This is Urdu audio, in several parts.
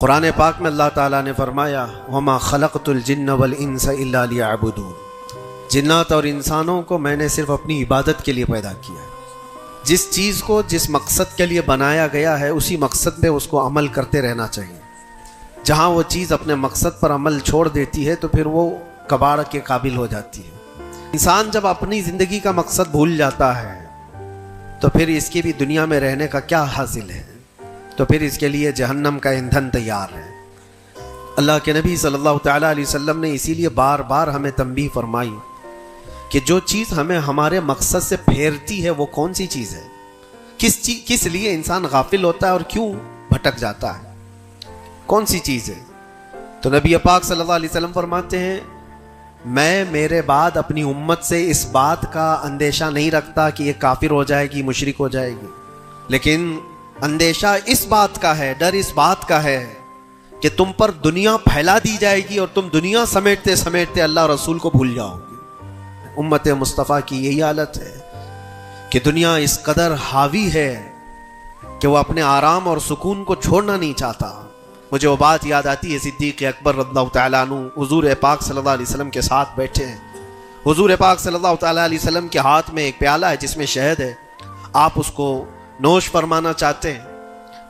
قرآن پاک میں اللہ تعالیٰ نے فرمایا وَمَا خَلَقْتُ الْجِنَّ وَالْإِنسَ إِلَّا لِيَعْبُدُونَ، جنات اور انسانوں کو میں نے صرف اپنی عبادت کے لیے پیدا کیا ہے۔ جس چیز کو جس مقصد کے لیے بنایا گیا ہے اسی مقصد پہ اس کو عمل کرتے رہنا چاہیے۔ جہاں وہ چیز اپنے مقصد پر عمل چھوڑ دیتی ہے تو پھر وہ کباڑ کے قابل ہو جاتی ہے۔ انسان جب اپنی زندگی کا مقصد بھول جاتا ہے تو پھر اس کی بھی دنیا میں رہنے کا کیا حاصل ہے؟ تو پھر اس کے لیے جہنم کا ایندھن تیار ہے۔ اللہ کے نبی صلی اللہ تعالیٰ علیہ وسلم نے اسی لیے بار بار ہمیں تنبیہ فرمائی کہ جو چیز ہمیں ہمارے مقصد سے پھیرتی ہے وہ کون سی چیز ہے، کس لیے انسان غافل ہوتا ہے اور کیوں بھٹک جاتا ہے، کون سی چیز ہے؟ تو نبی پاک صلی اللہ علیہ وسلم فرماتے ہیں میں میرے بعد اپنی امت سے اس بات کا اندیشہ نہیں رکھتا کہ یہ کافر ہو جائے گی، مشرک ہو جائے گی، لیکن اندیشہ اس بات کا ہے، ڈر اس بات کا ہے کہ تم پر دنیا پھیلا دی جائے گی اور تم دنیا سمیٹتے سمیٹتے اللہ رسول کو بھول جاؤ گے۔ امت مصطفیٰ کی یہی حالت ہے کہ دنیا اس قدر حاوی ہے کہ وہ اپنے آرام اور سکون کو چھوڑنا نہیں چاہتا۔ مجھے وہ بات یاد آتی ہے، صدیق اکبر رضی اللہ تعالیٰ عنہ حضور پاک صلی اللہ علیہ وسلم کے ساتھ بیٹھے ہیں۔ حضور پاک صلی اللہ تعالیٰ علیہ وسلم کے ہاتھ میں ایک پیالہ ہے جس میں شہد ہے، آپ اس کو نوش فرمانا چاہتے ہیں،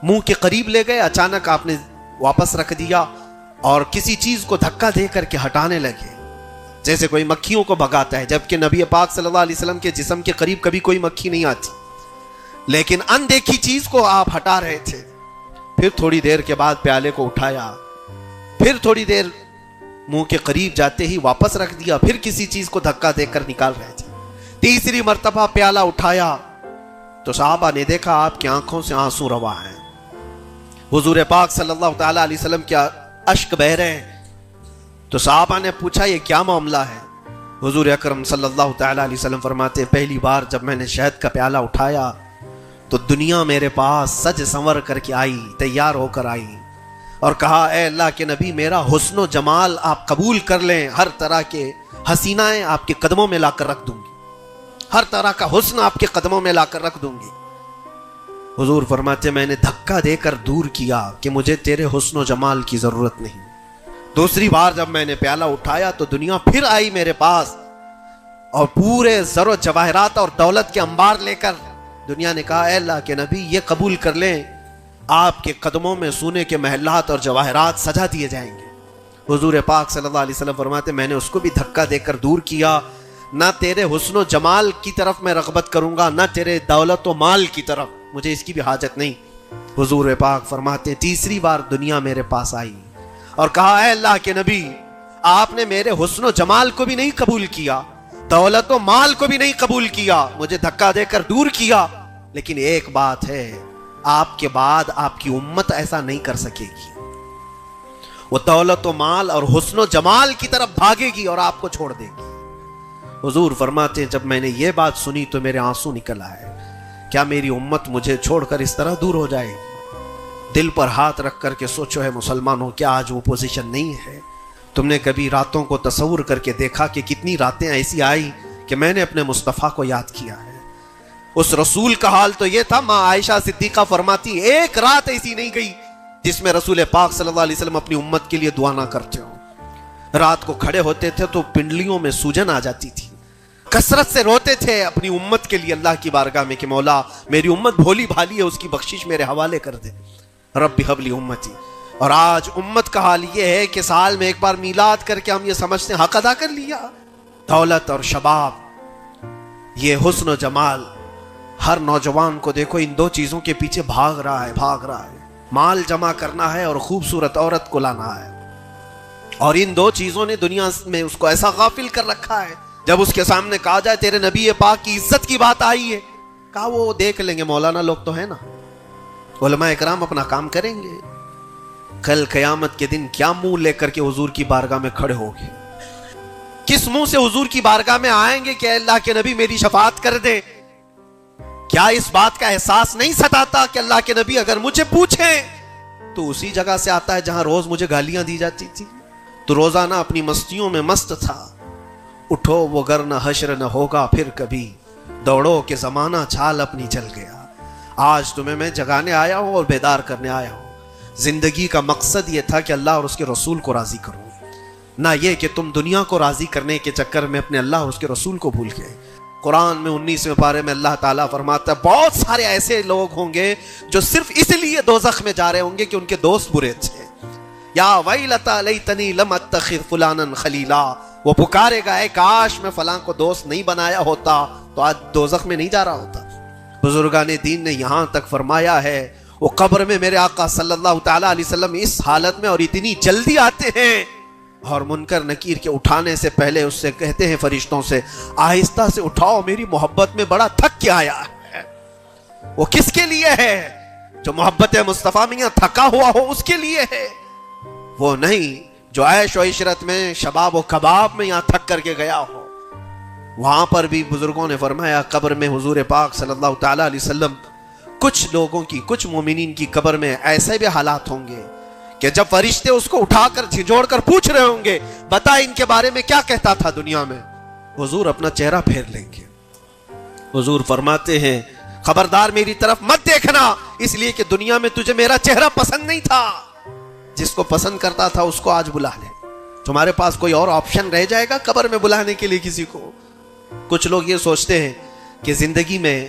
منہ کے قریب لے گئے، اچانک آپ نے واپس رکھ دیا اور کسی چیز کو دھکا دے کر کے ہٹانے لگے جیسے کوئی مکھیوں کو بھگاتا ہے، جبکہ نبی پاک صلی اللہ علیہ وسلم کے جسم کے قریب کبھی کوئی مکھی نہیں آتی، لیکن اندیکھی چیز کو آپ ہٹا رہے تھے۔ پھر تھوڑی دیر کے بعد پیالے کو اٹھایا، پھر تھوڑی دیر منہ کے قریب جاتے ہی واپس رکھ دیا، پھر کسی چیز کو دھکا دے کر نکال رہے تھے۔ تیسری مرتبہ پیالہ اٹھایا تو صحابہ نے دیکھا آپ کی آنکھوں سے آنسو روا ہیں، حضور پاک صلی اللہ تعالیٰ علیہ وسلم کیا اشک بہ رہے ہیں۔ تو صحابہ نے پوچھا یہ کیا معاملہ ہے؟ حضور اکرم صلی اللہ تعالیٰ علیہ وسلم فرماتے پہلی بار جب میں نے شہد کا پیالہ اٹھایا تو دنیا میرے پاس سج سنور کر کے آئی، تیار ہو کر آئی اور کہا اے اللہ کے نبی میرا حسن و جمال آپ قبول کر لیں، ہر طرح کے حسینائیں آپ کے قدموں میں لا کر رکھ دوں گی، ہر طرح کا حسن آپ کے قدموں میں لا کر رکھ دوں گی۔ حضور فرماتے میں نے دھکا دے کر دور کیا کہ مجھے تیرے حسن و جمال کی ضرورت نہیں۔ دوسری بار جب میں نے پیالہ اٹھایا تو دنیا پھر آئی میرے پاس اور پورے زر و جواہرات اور دولت کے انبار لے کر دنیا نے کہا اے اللہ کے نبی یہ قبول کر لیں، آپ کے قدموں میں سونے کے محلات اور جواہرات سجا دیے جائیں گے۔ حضور پاک صلی اللہ علیہ وسلم فرماتے میں نے اس کو بھی دھکا دے کر دور کیا، نہ تیرے حسن و جمال کی طرف میں رغبت کروں گا، نہ تیرے دولت و مال کی طرف، مجھے اس کی بھی حاجت نہیں۔ حضور پاک فرماتے تیسری بار دنیا میرے پاس آئی اور کہا اے اللہ کے نبی آپ نے میرے حسن و جمال کو بھی نہیں قبول کیا، دولت و مال کو بھی نہیں قبول کیا، مجھے دھکا دے کر دور کیا، لیکن ایک بات ہے آپ کے بعد آپ کی امت ایسا نہیں کر سکے گی، وہ دولت و مال اور حسن و جمال کی طرف بھاگے گی اور آپ کو چھوڑ دے گی۔ حضور فرماتے جب میں نے یہ بات سنی تو میرے آنسو نکل آئے، کیا میری امت مجھے چھوڑ کر اس طرح دور ہو جائے؟ دل پر ہاتھ رکھ کر کے سوچو ہے مسلمانوں، کیا آج وہ پوزیشن نہیں ہے؟ تم نے کبھی راتوں کو تصور کر کے دیکھا کہ کتنی راتیں ایسی آئی کہ میں نے اپنے مصطفیٰ کو یاد کیا ہے؟ اس رسول کا حال تو یہ تھا، ماں عائشہ صدیقہ فرماتی ایک رات ایسی نہیں گئی جس میں رسول پاک صلی اللہ علیہ وسلم اپنی امت کے لیے دعا نہ کرتے ہو۔ رات کو کھڑے ہوتے تھے تو پنڈلیوں میں سوجن آ جاتی تھی، کثرت سے روتے تھے اپنی امت کے لیے اللہ کی بارگاہ میں کہ مولا میری امت بھولی بھالی ہے، اس کی بخشش میرے حوالے کر دے، رب ہب لی امتی۔ اور آج امت کا حال یہ ہے کہ سال میں ایک بار میلاد کر کے ہم یہ سمجھتے ہیں حق ادا کر لیا۔ دولت اور شباب، یہ حسن و جمال، ہر نوجوان کو دیکھو ان دو چیزوں کے پیچھے بھاگ رہا ہے، مال جمع کرنا ہے اور خوبصورت عورت کو لانا ہے، اور ان دو چیزوں نے دنیا میں اس کو ایسا غافل کر رکھا ہے۔ جب اس کے سامنے کہا جائے تیرے نبی پاک کی عزت کی بات آئی ہے، کہا وہ دیکھ لیں گے، مولانا لوگ تو ہے نا، علماء اکرام اپنا کام کریں گے، کل قیامت کے دن کیا منہ لے کر کے حضور کی بارگاہ میں کھڑے ہوگے؟ کس منہ سے حضور کی بارگاہ میں آئیں گے کہ اللہ کے نبی میری شفاعت کر دے؟ کیا اس بات کا احساس نہیں ستاتا کہ اللہ کے نبی اگر مجھے پوچھیں تو اسی جگہ سے آتا ہے جہاں روز مجھے گالیاں دی جاتی تھی، تو روزانہ اپنی مستیوں میں مست تھا، اٹھو وہ گر نہ حشر نہ ہوگا پھر کبھی، دوڑو کہ زمانہ چھال اپنی چل گیا۔ آج تمہیں میں جگانے آیا ہوں اور بیدار کرنے آیا ہوں، زندگی کا مقصد یہ تھا کہ اللہ اور اس کے رسول کو راضی کروں، نہ یہ کہ تم دنیا کو راضی کرنے کے چکر میں اپنے اللہ اور اس کے رسول کو بھول گئے۔ قرآن میں 19ویں پارے میں اللہ تعالیٰ فرماتا ہے بہت سارے ایسے لوگ ہوں گے جو صرف اس لیے دوزخ میں جا رہے ہوں گے کہ ان کے دوست برے تھے۔ یا ویلتا لیتنی لم اتخذ فلانا خلیلا، وہ پکارے گا اے کاش میں فلاں کو دوست نہیں بنایا ہوتا تو آج دوزخ میں نہیں جا رہا ہوتا۔ بزرگان دین نے یہاں تک فرمایا ہے وہ قبر میں میرے آقا صلی اللہ تعالیٰ علیہ وسلم اس حالت میں اور اتنی جلدی آتے ہیں، اور منکر نکیر کے اٹھانے سے پہلے اس سے کہتے ہیں فرشتوں سے آہستہ سے اٹھاؤ، میری محبت میں بڑا تھک کے آیا ہے۔ وہ کس کے لیے ہے؟ جو محبت مصطفیٰ میں تھکا ہوا ہو اس کے لیے ہے، وہ نہیں جو عیش و عشرت میں شباب و کباب میں یہاں تھک کر کے گیا ہو۔ وہاں پر بھی بزرگوں نے فرمایا قبر میں حضور پاک صلی اللہ تعالیٰ علیہ وسلم کچھ لوگوں کی، کچھ مومنین کی قبر میں ایسے بھی حالات ہوں گے کہ جب فرشتے اس کو اٹھا کر جھنجھوڑ کر پوچھ رہے ہوں گے بتا ان کے بارے میں کیا کہتا تھا دنیا میں، حضور اپنا چہرہ پھیر لیں گے۔ حضور فرماتے ہیں خبردار میری طرف مت دیکھنا، اس لیے کہ دنیا میں تجھے میرا چہرہ پسند نہیں تھا، جس کو پسند کرتا تھا اس کو آج بلا لے۔ تمہارے پاس کوئی اور آپشن رہ جائے گا قبر میں بلانے کے لیے کسی کو؟ کچھ لوگ یہ سوچتے ہیں کہ زندگی میں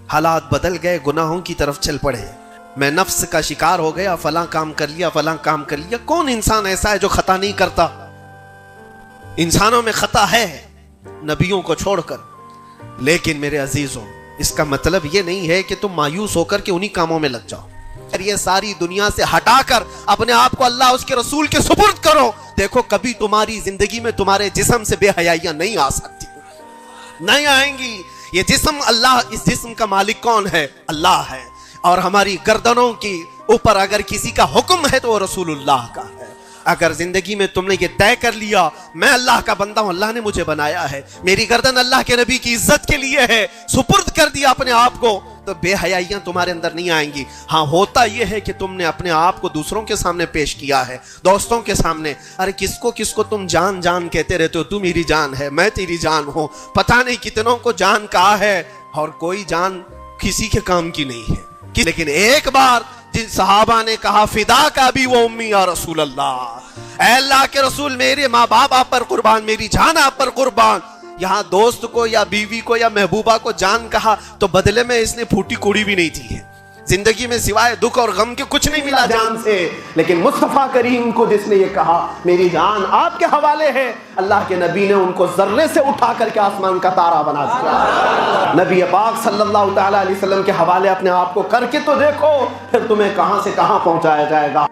حالات بدل گئے، گناہوں کی طرف چل پڑے، میں نفس کا شکار ہو گیا، فلاں کام کر لیا، فلاں کام کر لیا۔ کون انسان ایسا ہے جو خطا نہیں کرتا؟ انسانوں میں خطا ہے نبیوں کو چھوڑ کر، لیکن میرے عزیزوں اس کا مطلب یہ نہیں ہے کہ تم مایوس ہو کر کے انہی کاموں میں لگ جاؤ۔ یہ ساری دنیا سے ہٹا کر اپنے آپ کو اللہ اس کے رسول کے سپرد کرو، دیکھو کبھی تمہاری زندگی میں تمہارے جسم سے بے حیائیاں نہیں آ سکتی، نہیں آئیں گی۔ یہ جسم اللہ، اس جسم کا مالک کون ہے؟ اللہ ہے، اور ہماری گردنوں کی اوپر اگر کسی کا حکم ہے تو وہ رسول اللہ کا ہے۔ اگر زندگی میں تم نے یہ طے کر لیا میں اللہ کا بندہ ہوں، اللہ نے مجھے بنایا ہے، میری گردن اللہ کے نبی کی عزت کے لیے ہے، سپرد کر دیا اپنے آپ کو، تو بے حیائیاں تمہارے اندر نہیں آئیں گی۔ ہاں ہوتا یہ ہے کہ تم نے اپنے آپ کو دوسروں کے سامنے پیش کیا ہے، دوستوں کے سامنے، ارے کس کو تم جان جان کہتے رہتے ہو، تو میری جان ہے، میں تیری جان ہوں، پتہ نہیں کتنوں کو جان کہا ہے اور کوئی جان کسی کے کام کی نہیں ہے۔ لیکن ایک بار جن صحابہ نے کہا فدا کا بھی وہ امی یا رسول اللہ، اے اللہ کے رسول میرے ماں باپ آپ پر قربان، میری جان آپ پر قربان۔ یہاں دوست کو یا بیوی کو یا محبوبہ کو جان کہا تو بدلے میں اس نے پھوٹی کوڑی بھی نہیں دی ہے، زندگی میں سوائے دکھ اور غم کے کچھ نہیں ملا جان سے۔ لیکن مصطفیٰ کریم کو جس نے یہ کہا میری جان آپ کے حوالے ہے، اللہ کے نبی نے ان کو ذرے سے اٹھا کر کے آسمان کا تارا بنا دیا۔ نبی پاک صلی اللہ تعالیٰ علیہ وسلم کے حوالے اپنے آپ کو کر کے تو دیکھو، پھر تمہیں کہاں سے کہاں پہنچایا جائے گا۔